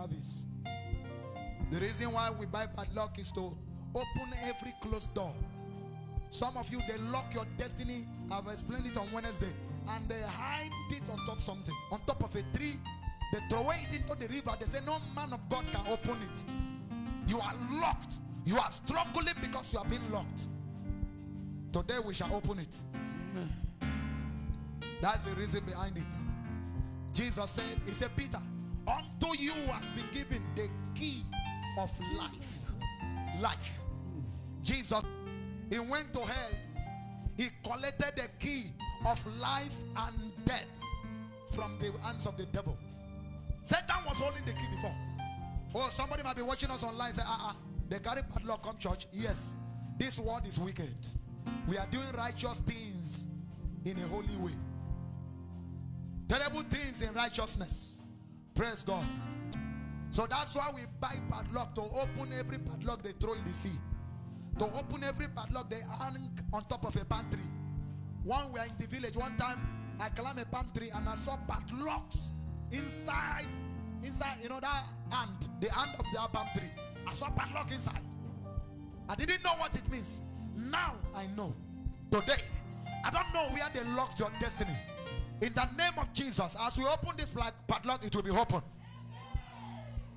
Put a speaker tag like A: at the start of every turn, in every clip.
A: service. The reason why we buy padlock is to open every closed door. Some of you, they lock your destiny. I've explained it on Wednesday. And they hide it on top of something. On top of a tree. They throw it into the river. They say no man of God can open it. You are locked. You are struggling because you have been locked. Today we shall open it. That's the reason behind it. Jesus said, he said, Peter, unto you has been given the key of life. Life. Jesus, he went to hell. He collected the key of life and death from the hands of the devil. Satan was holding the key before. Oh, somebody might be watching us online and say, they carry padlock, come church. Yes, this world is wicked. We are doing righteous things in a holy way. Terrible things in righteousness. Praise God. So that's why we buy padlock, to open every padlock they throw in the sea. To open every padlock they hang on top of a palm tree. One we are in the village, one time I climbed a palm tree and I saw padlocks inside, you know, that hand, the hand of the palm tree. I saw padlock inside. I didn't know what it means. Now I know. Today, I don't know where they locked your destiny. In the name of Jesus, as we open this padlock, it will be open.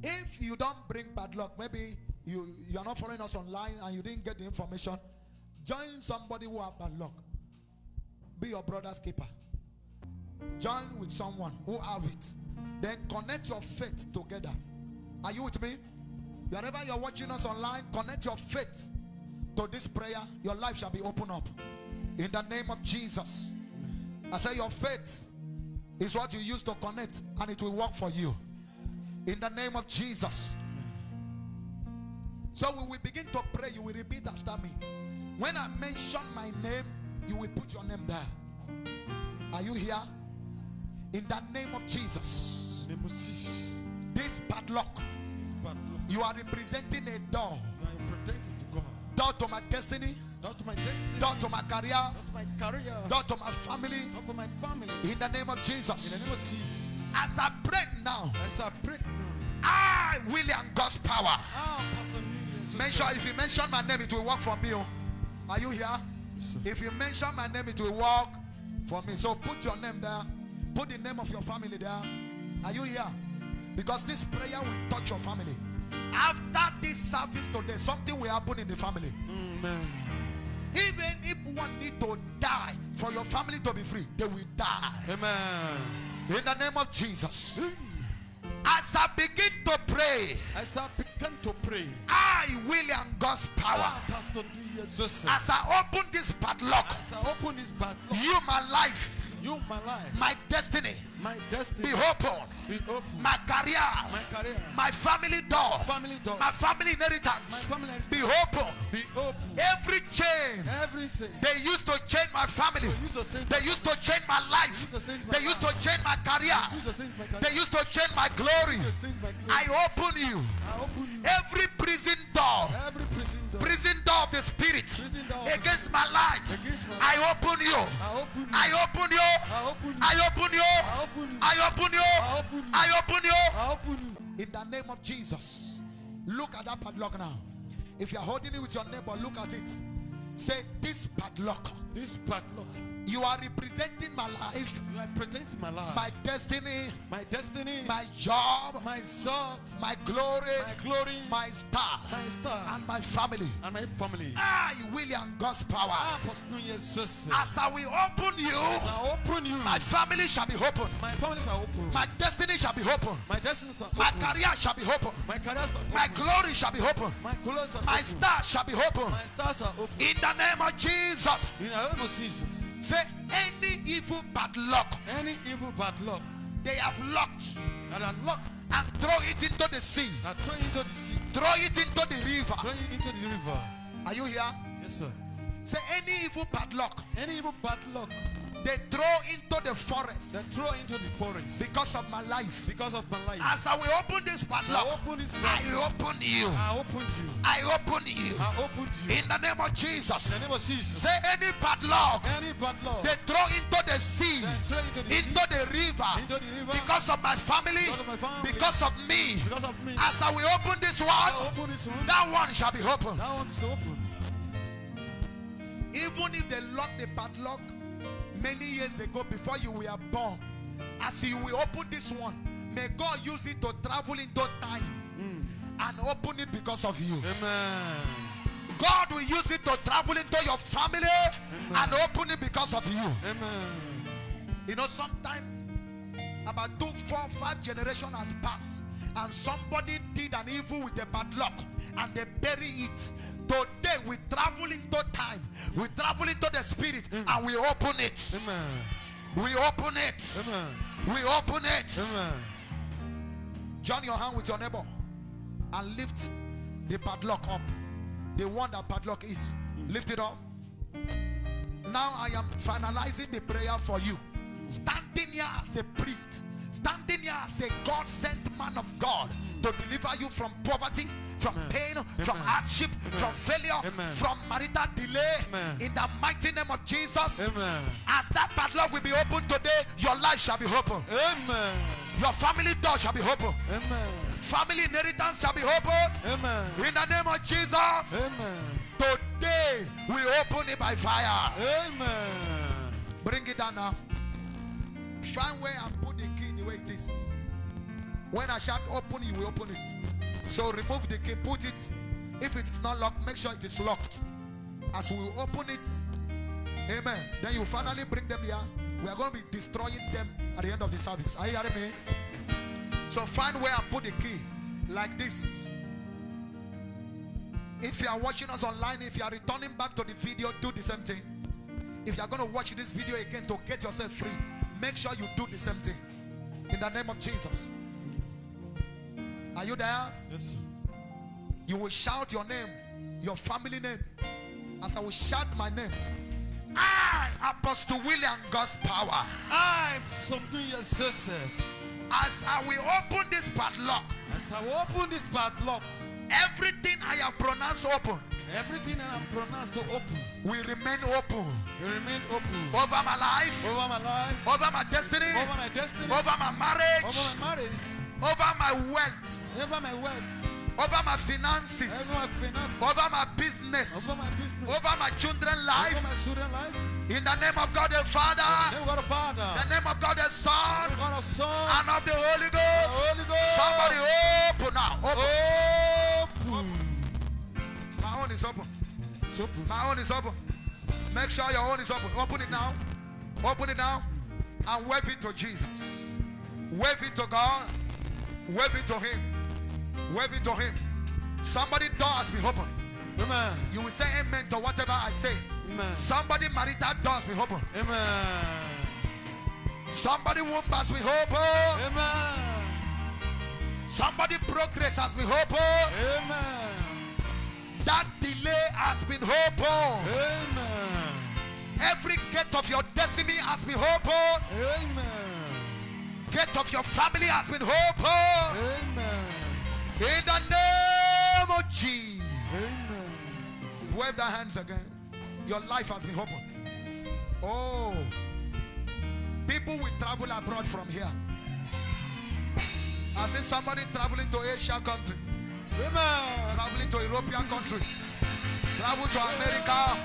A: If you don't bring padlock, maybe you are not following us online and you didn't get the information, join somebody who have padlock. Be your brother's keeper. Join with someone who have it. Then connect your faith together. Are you with me? Wherever you're watching us online, connect your faith to this prayer. Your life shall be opened up. In the name of Jesus. I say your faith is what you use to connect, and it will work for you. In the name of Jesus. So we will begin to pray. You will repeat after me. When I mention my name, you will put your name there. Are you here? In the name of Jesus. This padlock, you are representing a door. Door to my destiny. Door to my career. Door to my family. In the name of Jesus. As I pray now, I, Williams Godspower. If you mention my name, it will work for me. Are you here? If you mention my name, it will work for me. So put your name there. Put the name of your family there. Are you here? Because this prayer will touch your family. After this service today, something will happen in the family. Amen. Even if one need to die for your family to be free, they will die. Amen. In the name of Jesus. As I begin to pray, I, Williams Godspower, as I open this padlock, you, my life, my destiny, be open. My career, my family door, my family inheritance, be open. Every chain they used to chain my family, they used to chain my life, they used to chain my career, they used to chain my glory. I open you. Every prison door of the spirit against my life, I open you. I open you. I open you. I open you. I open you. In the name of Jesus. Look at that padlock now. If you're holding it with your neighbor, look at it. Say, this padlock. This padlock. You are representing my life. You are representing my life. My destiny. My destiny. My job. My job. My glory. My glory. My star. My star. And my family. And my family. I, Williams Godspower. As I will open you. My family shall be open. My family shall open. My destiny shall be open. My destiny shall open. My career shall be open. My career shall open. My glory shall be open. My glory shall open. My star shall be open. My star shall open. In the name of Jesus. In the name of Jesus. Say, any evil padlock, they have locked and throw it into the sea. Throw it into the river. Are you here? Yes, sir. Say, any evil padlock, They throw into the forest.
B: They throw into the forest.
A: Because of my life.
B: Because of my life.
A: As I will open this padlock, I open you.
B: I open you.
A: I open you.
B: I open you.
A: In the name of Jesus.
B: In the name of Jesus.
A: Say any padlock.
B: Any padlock.
A: They throw into the sea. Into the river.
B: Into the river.
A: Because of my family. Because of me.
B: Because of me.
A: As I will open this one, that one shall be open.
B: That one is open.
A: Even if they lock the padlock many years ago before you were born, as you will open this one, may God use it to travel into time and open it because of you.
B: Amen.
A: God will use it to travel into your family and open it because of you.
B: Amen.
A: You know, sometime about 2, 4, 5 generations has passed, and somebody did an evil with the padlock and they bury it. Today we travel into time, we travel into the spirit, and we open it.
B: Amen.
A: We open it.
B: Amen.
A: We open it.
B: Amen.
A: Join your hand with your neighbor and lift the padlock up. The one that padlock is. Lift it up. Now I am finalizing the prayer for you. Standing here as a priest, standing here as a God-sent man of God to deliver you from poverty, from pain, from hardship, from failure, from marital delay. In the mighty name of Jesus. As that padlock will be open today, your life shall be open.
B: Amen.
A: Your family door shall be open.
B: Amen.
A: Family inheritance shall be open.
B: Amen.
A: In the name of Jesus.
B: Amen.
A: Today we open it by fire.
B: Amen.
A: Bring it down now. Find where and put the key the way it is. When I shout open, you will open it. So remove the key, put it. If it is not locked, make sure it is locked. As we open it, amen, then you finally bring them here. We are going to be destroying them at the end of the service. Are you hearing me? So find where and put the key like this. If you are watching us online, if you are returning back to the video, do the same thing. If you are going to watch this video again to get yourself free, make sure you do the same thing. In the name of Jesus. Are you there?
B: Yes, sir.
A: You will shout your name, your family name. As I will shout my name, I, Apostle Williams Godspower.
B: I, subdue Joseph.
A: As I will open this padlock.
B: As I will open this padlock.
A: Everything I have pronounced open.
B: Everything I have pronounced to open
A: will remain open.
B: Will remain open.
A: Over my life.
B: Over my life.
A: Over my destiny.
B: Over my destiny.
A: Over my marriage.
B: Over my marriage.
A: Over my wealth.
B: Over my wealth.
A: Over my finances.
B: Over my finances.
A: Over my business.
B: Over my business.
A: Over my children's life.
B: Over my children's life.
A: In the name of God the Father.
B: In the name of God the Father.
A: The name of God the Son.
B: The name of God the Son.
A: And of the Holy Ghost.
B: The Holy Ghost.
A: Somebody open now.
B: Open.
A: My own is open.
B: It's open.
A: My own is open. Make sure your own is open. Open it now. Open it now. And wave it to Jesus. Wave it to God. Wave it to Him. Wave it to Him. Somebody door has been opened.
B: Amen.
A: You will say amen to whatever I say.
B: Amen.
A: Somebody marital doors be open.
B: Amen.
A: Somebody womb has been open.
B: Amen.
A: Somebody progress has been open.
B: Amen.
A: That delay has been open.
B: Amen.
A: Every gate of your destiny has been open.
B: Amen.
A: Gate of your family has been open.
B: Amen.
A: In the name of Jesus.
B: Amen.
A: Wave that hands again. Your life has been opened. Oh, people will travel abroad from here. I see somebody traveling to Asia country.
B: Amen.
A: Traveling to European country. Travel to America.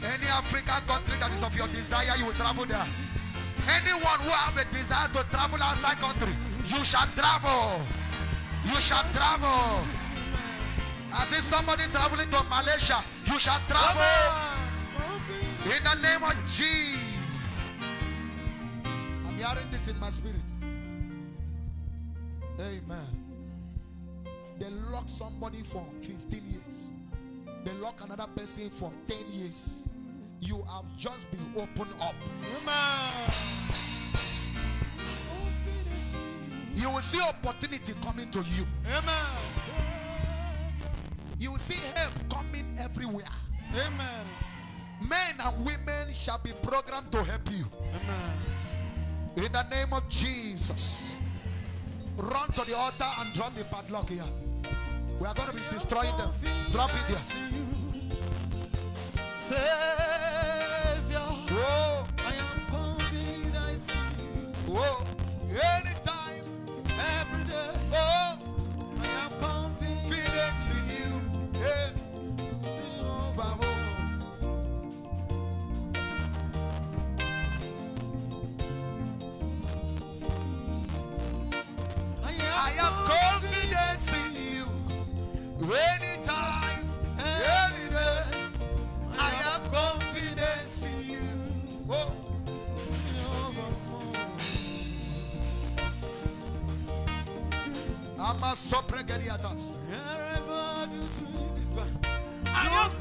A: Any African country that is of your desire, you will travel there. Anyone who have a desire to travel outside country, you shall travel. You shall travel. I see somebody traveling to Malaysia, you shall travel. In the name of Jesus. I'm hearing this in my spirit. Amen. They lock somebody for 15 years. They lock another person for 10 years. You have just been opened up.
B: Amen.
A: You will see opportunity coming to you.
B: Amen.
A: You will see help coming everywhere.
B: Amen.
A: Men and women shall be programmed to help you.
B: Amen.
A: In the name of Jesus. Run to the altar and drop the padlock here. We are going to be destroying them. Drop it here.
B: Savior.
A: Whoa.
B: I am confident I see you.
A: Whoa. Anytime.
B: Every day.
A: Oh.
B: I am confident
A: Confidence in you. Yeah. I have confidence in you. Anytime, any day, I have confidence in you. Oh. I'm a sopregadiatas. I have